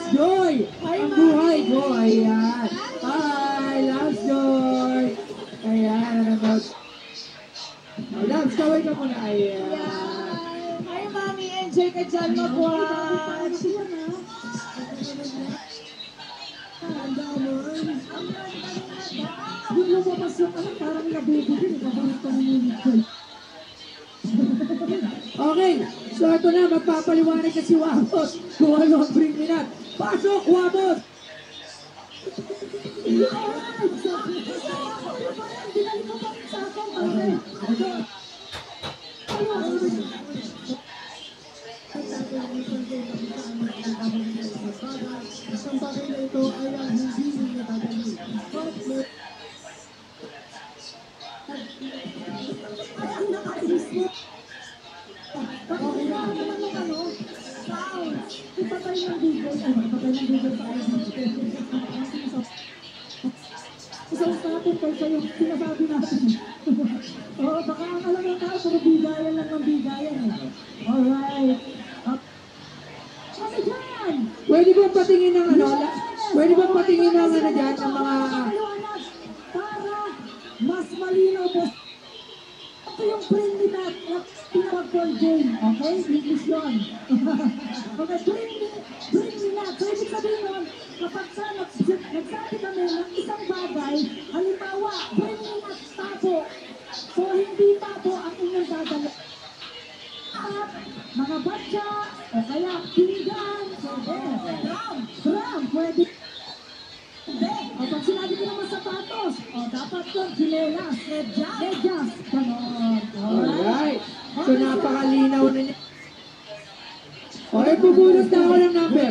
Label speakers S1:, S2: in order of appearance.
S1: Joy! Ang buhay ko, ayan. Hi, Lance Joy! Ayan, Lance, kaway ka muna, ayan.
S2: Hi, Mami, enjoy ka dyan, mag-watch.
S1: Yung lumabas yung parang nabibigil, nabalit ko nililipin. Okay, so ito na, magpapaliwanag ka si Wamos kung ano ang bring minat. Pasok, Wamos! Isang bagay na ito ay ang hindi nagdadali. Ay, ang nakainis mo! Okay na naman ng ano? Sound! Ipatay ng video. Ipatay ng video sa akin. Isang natin kasi yung sinasabi natin. Oo, baka ang alam ng tao, pero bigayan lang ng bigayan eh. Alright. Ano dyan? Pwede bang patingin ng ano? Pwede bang patingin ng ano dyan, ng mga... Para mas malinaw po. Ito yung friendly na pinag-call game. Okay? English yun. Okay, friendly na. So, ibig sabihin nun, kapag nagsabi kami ng isang bagay, halimbawa, friendly na tapo. So, hindi tapo ang inyong dadala. At mga batya, o kaya pinggan, drum, pwede. O pag sinabi ko naman sapatos, o dapat yun, chinelas, medyas, ganon. Alright. So napakalinaw na niya. Okay, bubulot na ako ng number.